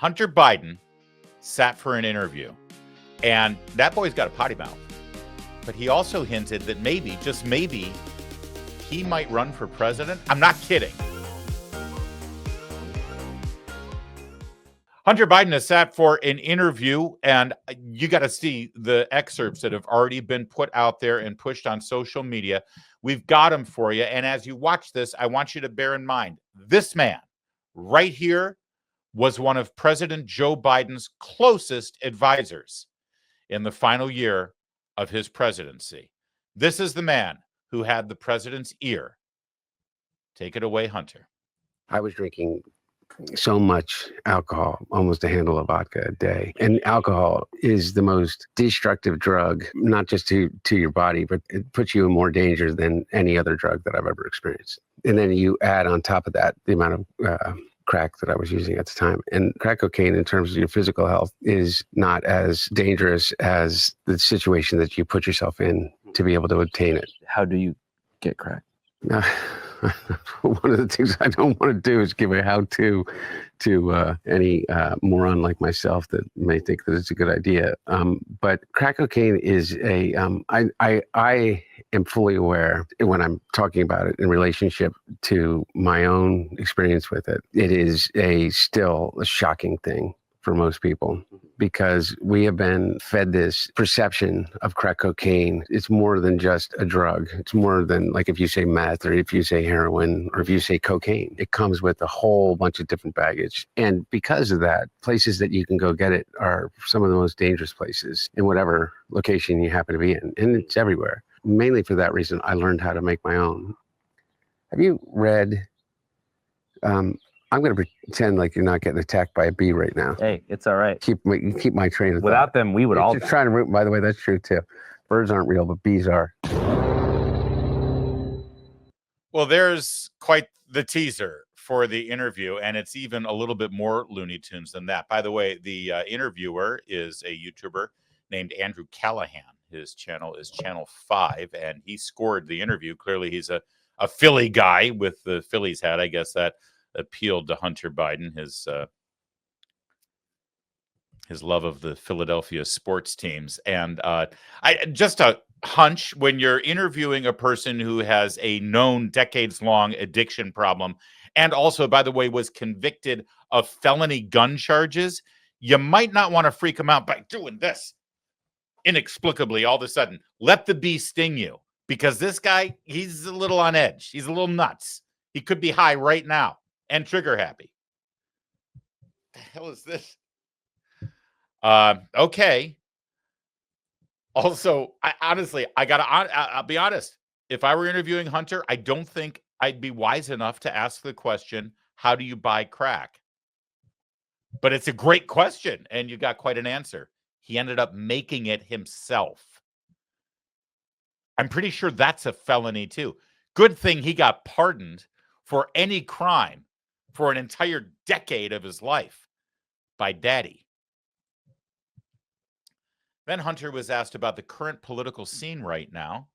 Hunter Biden sat for an interview, and that boy's got a potty mouth. But he also hinted that maybe, just maybe, he might run for president. I'm not kidding. Hunter Biden has sat for an interview, and you got to see the excerpts that have already been put out there and pushed on social media. We've got them for you. And as you watch this, I want you to bear in mind, this man right here was one of President Joe Biden's closest advisors in the final year of his presidency. This is the man who had the president's ear. Take it away, Hunter. I was drinking so much alcohol, almost a handle of vodka a day. And alcohol is the most destructive drug, not just to your body, but it puts you in more danger than any other drug that I've ever experienced. And then you add on top of that the amount of crack that I was using at the time. And crack cocaine, in terms of your physical health, is not as dangerous as the situation that you put yourself in to be able to obtain it. How do you get crack? One of the things I don't want to do is give a how-to to any moron like myself that may think that it's a good idea. But crack cocaine is a, I am fully aware when I'm talking about it in relationship to my own experience with it. It is still a shocking thing for most people, because we have been fed this perception of crack cocaine. It's more than just a drug. It's more than, like, if you say meth or if you say heroin or if you say cocaine. It comes with a whole bunch of different baggage. And because of that, places that you can go get it are some of the most dangerous places in whatever location you happen to be in. And it's everywhere. Mainly for that reason, I learned how to make my own. Have you read... I'm going to pretend like you're not getting attacked by a bee right now. Hey, it's all right. Keep my train of thought. Without them, we would all just trying to root. By the way, that's true too. Birds aren't real, but bees are. Well, there's quite the teaser for the interview, and it's even a little bit more Looney Tunes than that. By the way, the interviewer is a YouTuber named Andrew Callahan. His channel is Channel 5, and he scored the interview. Clearly, he's a Philly guy with the Phillies hat. I guess that appealed to Hunter Biden, his love of the Philadelphia sports teams. And I just a hunch, when you're interviewing a person who has a known decades-long addiction problem and also, by the way, was convicted of felony gun charges, you might not want to freak him out by doing this inexplicably all of a sudden. Let the bee sting you, because this guy, he's a little on edge. He's a little nuts. He could be high right now and trigger happy. The hell is this? Okay. Also, I'll be honest. If I were interviewing Hunter, I don't think I'd be wise enough to ask the question, how do you buy crack? But it's a great question, and you got quite an answer. He ended up making it himself. I'm pretty sure that's a felony too. Good thing he got pardoned for any crime for an entire decade of his life by Daddy. Then Hunter was asked about the current political scene right now,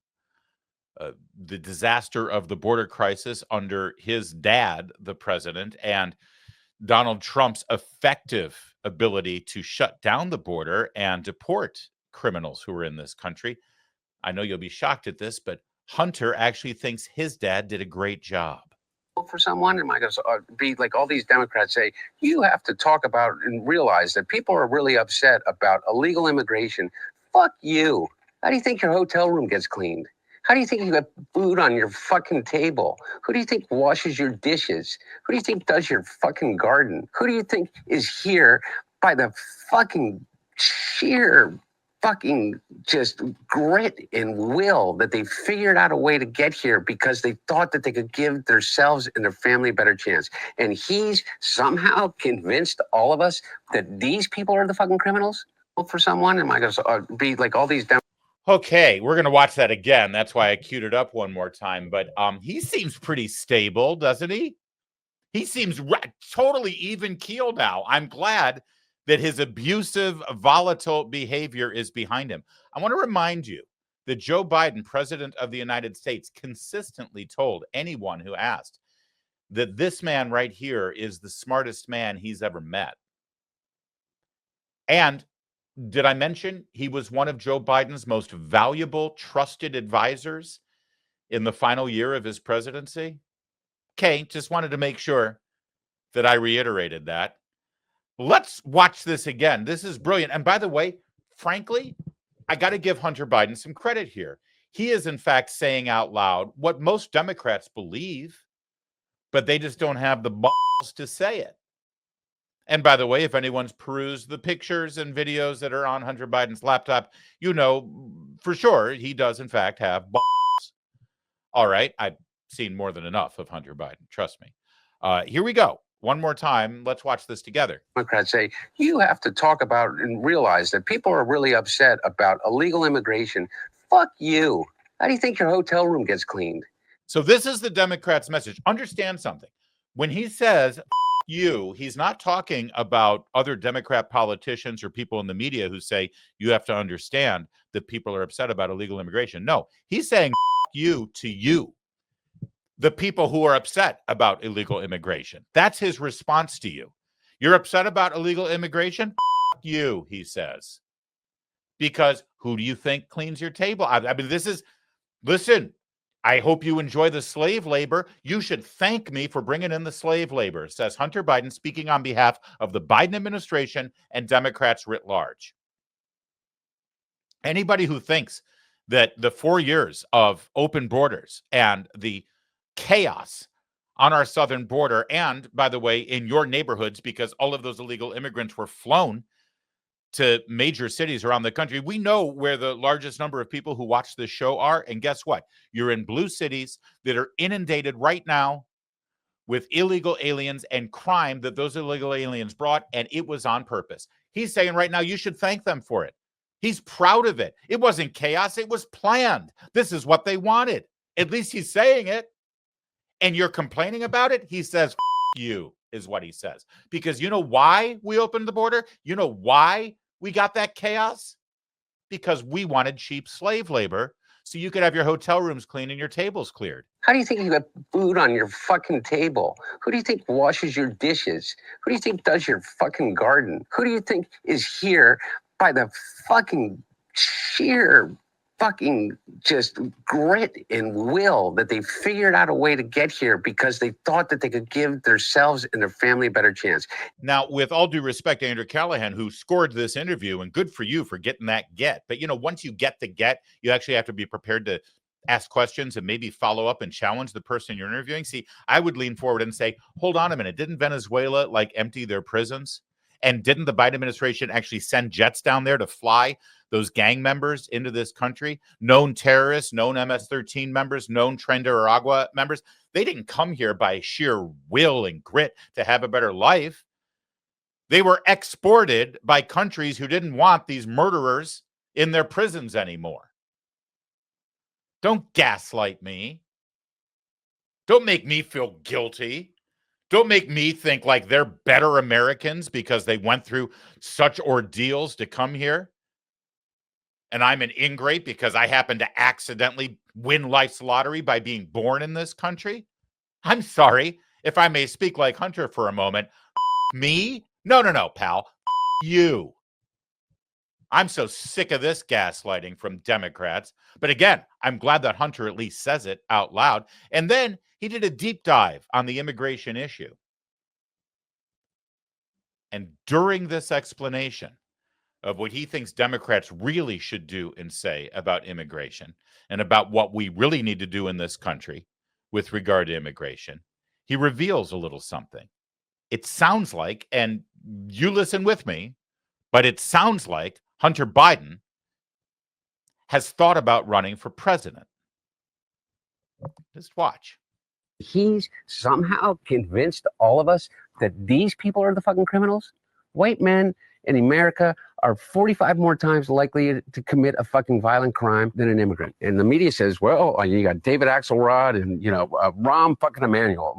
the disaster of the border crisis under his dad, the president, and Donald Trump's effective ability to shut down the border and deport criminals who are in this country. I know you'll be shocked at this, but Hunter actually thinks his dad did a great job. For someone, am I going to be like all these Democrats say, you have to talk about and realize that people are really upset about illegal immigration. Fuck you. How do you think your hotel room gets cleaned? How do you think you got food on your fucking table? Who do you think washes your dishes? Who do you think does your fucking garden? Who do you think is here by the fucking sheer fucking just grit and will that they figured out a way to get here because they thought that they could give themselves and their family a better chance. And he's somehow convinced all of us that these people are the fucking criminals? For someone, am I going to be like all these... Okay, we're going to watch that again. That's why I queued it up one more time. But he seems pretty stable, doesn't he? He seems totally even keel now. I'm glad that his abusive, volatile behavior is behind him. I want to remind you that Joe Biden, President of the United States, consistently told anyone who asked that this man right here is the smartest man he's ever met. And did I mention he was one of Joe Biden's most valuable, trusted advisors in the final year of his presidency? Okay, just wanted to make sure that I reiterated that. Let's watch this again. This is brilliant. And by the way, frankly, I got to give Hunter Biden some credit here. He is, in fact, saying out loud what most Democrats believe, but they just don't have the balls to say it. And by the way, if anyone's perused the pictures and videos that are on Hunter Biden's laptop, you know for sure he does, in fact, have balls. All right. I've seen more than enough of Hunter Biden. Trust me. Here we go. One more time. Let's watch this together. Democrats say you have to talk about and realize that people are really upset about illegal immigration. Fuck you. How do you think your hotel room gets cleaned? So this is the Democrats' message. Understand something. When he says you, he's not talking about other Democrat politicians or people in the media who say you have to understand that people are upset about illegal immigration. No, he's saying you to you, the people who are upset about illegal immigration. That's his response to you. You're upset about illegal immigration? You, he says. Because who do you think cleans your table? I mean, listen, I hope you enjoy the slave labor. You should thank me for bringing in the slave labor, says Hunter Biden, speaking on behalf of the Biden administration and Democrats writ large. Anybody who thinks that the 4 years of open borders and the chaos on our southern border, and by the way, in your neighborhoods, because all of those illegal immigrants were flown to major cities around the country. We know where the largest number of people who watch this show are. And guess what? You're in blue cities that are inundated right now with illegal aliens and crime that those illegal aliens brought. And it was on purpose. He's saying right now, you should thank them for it. He's proud of it. It wasn't chaos. It was planned. This is what they wanted. At least he's saying it. And you're complaining about it. He says, you is what he says. Because you know why we opened the border? You know why we got that chaos? Because we wanted cheap slave labor so you could have your hotel rooms cleaned and your tables cleared. How do you think you got food on your fucking table? Who do you think washes your dishes? Who do you think does your fucking garden? Who do you think is here by the fucking sheer fucking just grit and will that they figured out a way to get here because they thought that they could give themselves and their family a better chance? Now, with all due respect to Andrew Callahan, who scored this interview, and good for you for getting that get. But, you know, once you get the get, you actually have to be prepared to ask questions and maybe follow up and challenge the person you're interviewing. See, I would lean forward and say, hold on a minute. Didn't Venezuela empty their prisons? And didn't the Biden administration actually send jets down there to fly those gang members into this country? Known terrorists, known MS-13 members, known Tren de Aragua members. They didn't come here by sheer will and grit to have a better life. They were exported by countries who didn't want these murderers in their prisons anymore. Don't gaslight me. Don't make me feel guilty. Don't make me think like they're better Americans because they went through such ordeals to come here. And I'm an ingrate because I happen to accidentally win life's lottery by being born in this country. I'm sorry, if I may speak like Hunter for a moment. Me? No, pal. You. I'm so sick of this gaslighting from Democrats. But again, I'm glad that Hunter at least says it out loud. And then he did a deep dive on the immigration issue. And during this explanation of what he thinks Democrats really should do and say about immigration and about what we really need to do in this country with regard to immigration, he reveals a little something. It sounds like, and you listen with me, but it sounds like Hunter Biden has thought about running for president. Just watch. He's somehow convinced all of us that these people are the fucking criminals. White men in America are 45 more times likely to commit a fucking violent crime than an immigrant. And the media says, well, you got David Axelrod and, Rahm fucking Emanuel.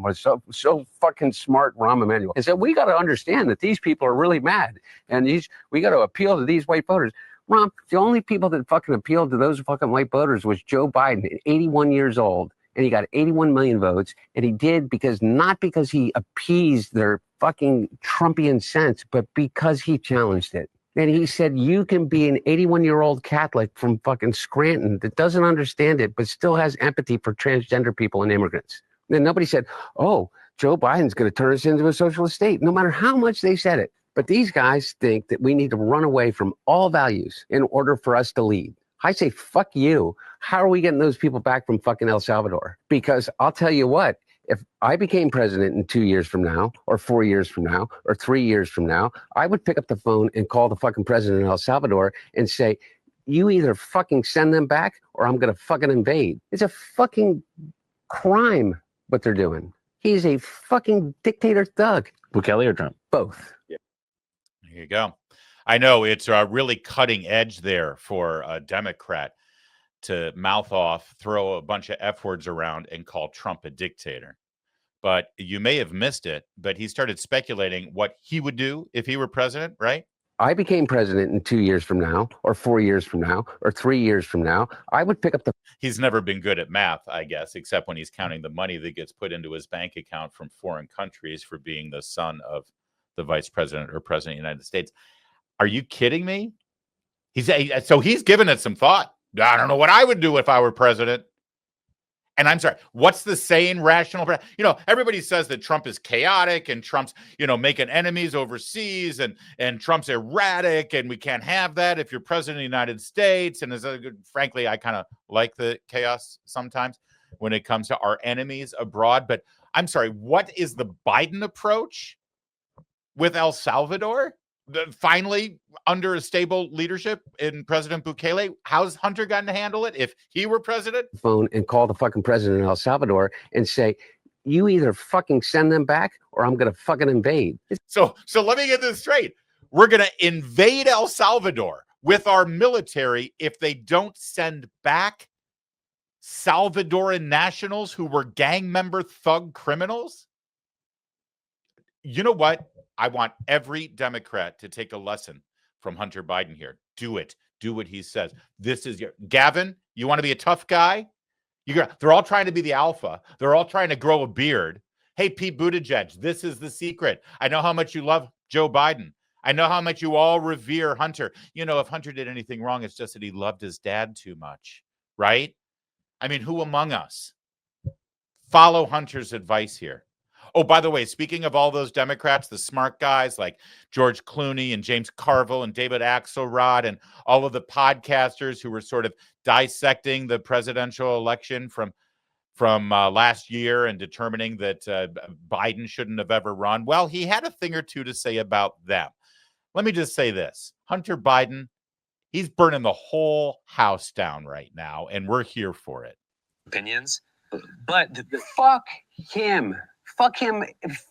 So fucking smart, Rahm Emanuel. And so we got to understand that these people are really mad. And we got to appeal to these white voters. Rahm, the only people that fucking appealed to those fucking white voters was Joe Biden, 81 years old. And he got 81 million votes. And he did not because he appeased their fucking Trumpian sense, but because he challenged it. And he said, you can be an 81-year-old Catholic from fucking Scranton that doesn't understand it, but still has empathy for transgender people and immigrants. And nobody said, oh, Joe Biden's going to turn us into a socialist state, no matter how much they said it. But these guys think that we need to run away from all values in order for us to lead. I say, fuck you. How are we getting those people back from fucking El Salvador? Because I'll tell you what, if I became president in 2 years from now, or 4 years from now, or 3 years from now, I would pick up the phone and call the fucking president of El Salvador and say, you either fucking send them back or I'm going to fucking invade. It's a fucking crime what they're doing. He's a fucking dictator thug. Bukele or Trump? Both. There you go. I know it's really cutting edge there for a Democrat to mouth off, throw a bunch of F words around and call Trump a dictator. But you may have missed it, but he started speculating what he would do if he were president, right? I became president in 2 years from now, or 4 years from now, or 3 years from now, I would pick up the... He's never been good at math, I guess, except when he's counting the money that gets put into his bank account from foreign countries for being the son of the vice president or president of the United States. Are you kidding me? So he's given it some thought. I don't know what I would do if I were president. And I'm sorry, what's the sane, rational? You know, everybody says that Trump is chaotic and Trump's, you know, making enemies overseas and Trump's erratic and we can't have that if you're president of the United States. And frankly, I kind of like the chaos sometimes when it comes to our enemies abroad. But I'm sorry, what is the Biden approach with El Salvador? Finally, under a stable leadership in President Bukele, how's Hunter gotten to handle it if he were president? Phone and call the fucking president of El Salvador and say, you either fucking send them back or I'm going to fucking invade. So let me get this straight. We're going to invade El Salvador with our military if they don't send back Salvadoran nationals who were gang member thug criminals? You know what? I want every Democrat to take a lesson from Hunter Biden here. Do it. Do what he says. This is your Gavin. You want to be a tough guy? They're all trying to be the alpha. They're all trying to grow a beard. Hey, Pete Buttigieg, this is the secret. I know how much you love Joe Biden. I know how much you all revere Hunter. You know, if Hunter did anything wrong, it's just that he loved his dad too much, right? I mean, who among us? Follow Hunter's advice here. Oh, by the way, speaking of all those Democrats, the smart guys like George Clooney and James Carville and David Axelrod and all of the podcasters who were sort of dissecting the presidential election from last year and determining that Biden shouldn't have ever run. Well, he had a thing or two to say about them. Let me just say this. Hunter Biden, he's burning the whole house down right now, and we're here for it. Opinions, but Fuck him.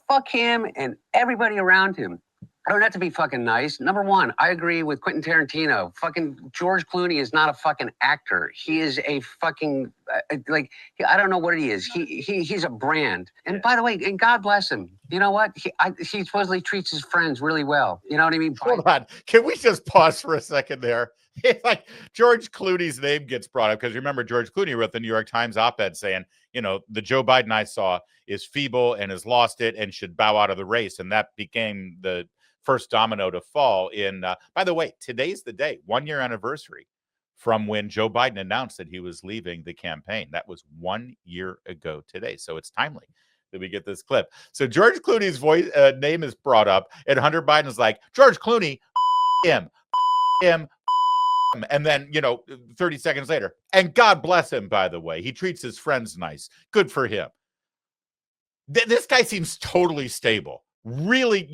Fuck him and everybody around him. I don't have to be fucking nice. Number one, I agree with Quentin Tarantino. Fucking George Clooney is not a fucking actor. He is a fucking, I don't know what he is. He's a brand. And by the way, and God bless him. You know what? He supposedly treats his friends really well. You know what I mean? Hold on. Can we just pause for a second there? It's like George Clooney's name gets brought up because remember, George Clooney wrote the New York Times op-ed saying, you know, the Joe Biden I saw is feeble and has lost it and should bow out of the race. And that became the first domino to fall in, by the way, today's the day, 1 year anniversary from when Joe Biden announced that he was leaving the campaign. That was 1 year ago today. So it's timely that we get this clip. So George Clooney's name is brought up and Hunter Biden is like, George Clooney, him. And then, 30 seconds later, and God bless him, by the way, he treats his friends nice. Good for him. This guy seems totally stable. Really,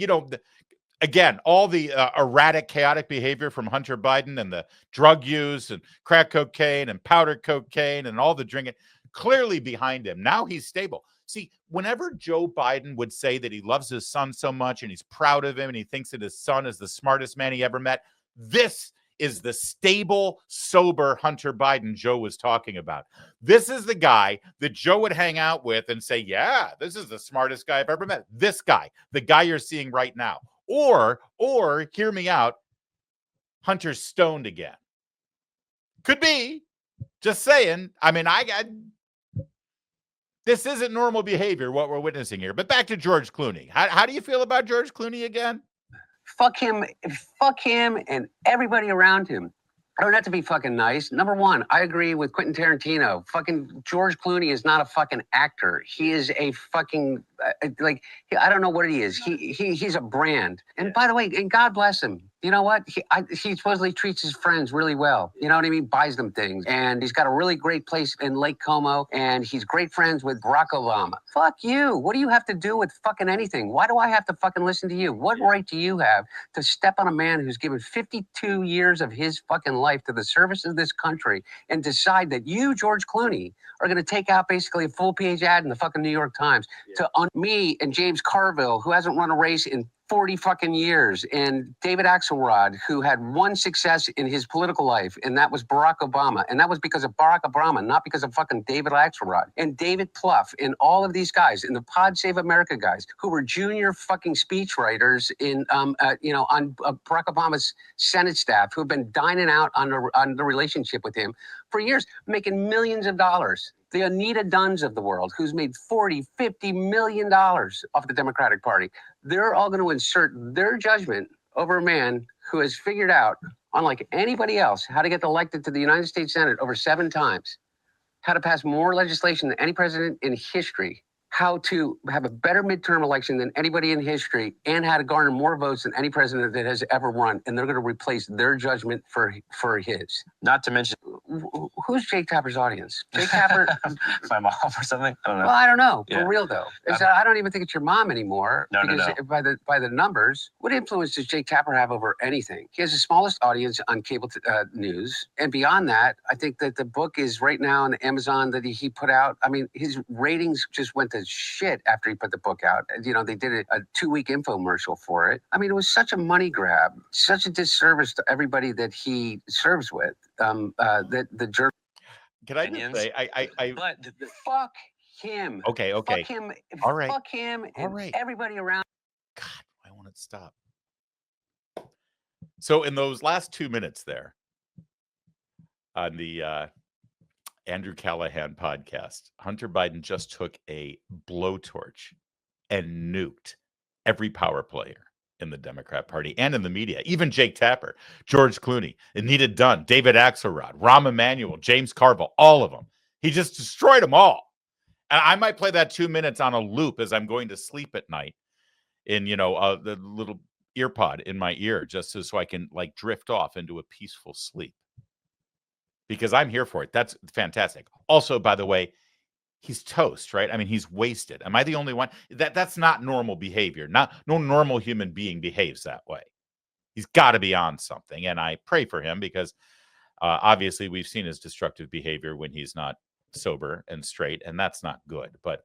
again, all the erratic, chaotic behavior from Hunter Biden and the drug use and crack cocaine and powder cocaine and all the drinking, clearly behind him. Now he's stable. See, whenever Joe Biden would say that he loves his son so much and he's proud of him and he thinks that his son is the smartest man he ever met, this is the stable, sober Hunter Biden Joe was talking about. This is the guy that Joe would hang out with and say, yeah, this is the smartest guy I've ever met. This guy, the guy you're seeing right now. Or hear me out, Hunter's stoned again. Could be. Just saying. I mean, this isn't normal behavior, what we're witnessing here. But back to George Clooney. How do you feel about George Clooney again? Fuck him and everybody around him. I don't have to be fucking nice. Number one, I agree with Quentin Tarantino. Fucking George Clooney is not a fucking actor. He is a fucking I don't know what he is. He's a brand. And by the way, and God bless him. You know what? He supposedly treats his friends really well. You know what I mean? Buys them things. And he's got a really great place in Lake Como. And he's great friends with Barack Obama. Fuck you. What do you have to do with fucking anything? Why do I have to fucking listen to you? What right do you have to step on a man who's given 52 years of his fucking life to the service of this country and decide that you, George Clooney, are going to take out basically a full-page ad in the fucking New York Times to me and James Carville, who hasn't run a race in 40 fucking years, and David Axelrod, who had one success in his political life, and that was Barack Obama. And that was because of Barack Obama, not because of fucking David Axelrod. And David Plouffe, and all of these guys, and the Pod Save America guys, who were junior fucking speechwriters in, on Barack Obama's Senate staff, who have been dining out on the relationship with him for years, making millions of dollars. The Anita Dunns of the world, who's made $40-50 million off the Democratic Party. They're all going to insert their judgment over a man who has figured out, unlike anybody else, how to get elected to the United States Senate over 7 times, how to pass more legislation than any president in history, how to have a better midterm election than anybody in history, and how to garner more votes than any president that has ever run. And they're going to replace their judgment for his. Not to mention, who's Jake Tapper's audience? Jake Tapper, my mom or something. I don't know. well, I don't know. Yeah. For real though, I don't even think it's your mom anymore. No. By the numbers, what influence does Jake Tapper have over anything? He has the smallest audience on cable news, and beyond that, I think that the book is right now on Amazon that he put out. I mean, his ratings just went to shit after he put the book out. You know, they did a 2-week infomercial for it. I mean, it was such a money grab, such a disservice to everybody that he serves with. That the jerk. Can I just say, But Fuck him. Okay. Fuck him. All right. Fuck him and All right. everybody around. God, why won't it stop? So in those last 2 minutes there on the Andrew Callahan podcast, Hunter Biden just took a blowtorch and nuked every power player in the Democrat Party and in the media, even Jake Tapper, George Clooney, Anita Dunn, David Axelrod, Rahm Emanuel, James Carville, all of them. He just destroyed them all. And I might play that 2 minutes on a loop as I'm going to sleep at night in, the little ear pod in my ear, just so I can like drift off into a peaceful sleep. Because I'm here for it. That's fantastic. Also, by the way, he's toast, right? I mean, he's wasted. Am I the only one? That's not normal behavior. No normal human being behaves that way. He's got to be on something. And I pray for him because obviously we've seen his destructive behavior when he's not sober and straight, and that's not good. But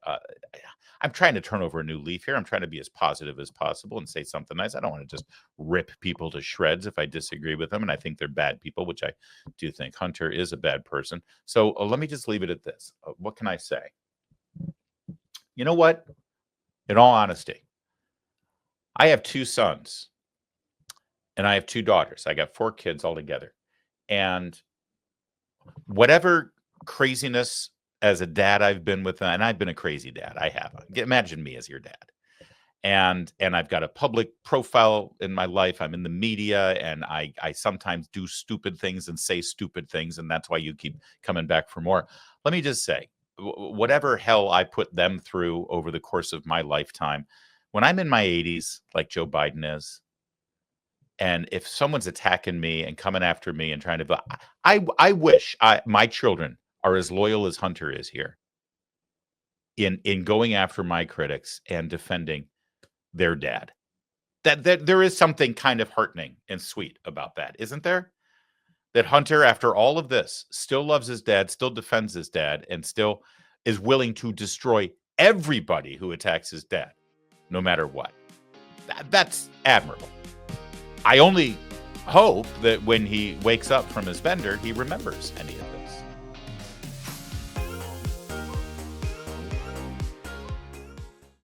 I'm trying to turn over a new leaf here. I'm trying to be as positive as possible and say something nice. I don't want to just rip people to shreds if I disagree with them and I think they're bad people, which I do think Hunter is a bad person. So let me just leave it at this. What can I say? You know what? In all honesty, I have 2 sons and I have 2 daughters. I got 4 kids altogether. And whatever craziness as a dad I've been with, and I've been a crazy dad. I have. Imagine me as your dad. And I've got a public profile in my life. I'm in the media, and I sometimes do stupid things and say stupid things, and that's why you keep coming back for more. Let me just say, whatever hell I put them through over the course of my lifetime, when I'm in my 80s, like Joe Biden is, and if someone's attacking me and coming after me and trying to, I wish my children are as loyal as Hunter is here in going after my critics and defending their dad. That there is something kind of heartening and sweet about that, isn't there? That Hunter, after all of this, still loves his dad, still defends his dad, and still is willing to destroy everybody who attacks his dad, no matter what. That's admirable. I only hope that when he wakes up from his bender, he remembers any of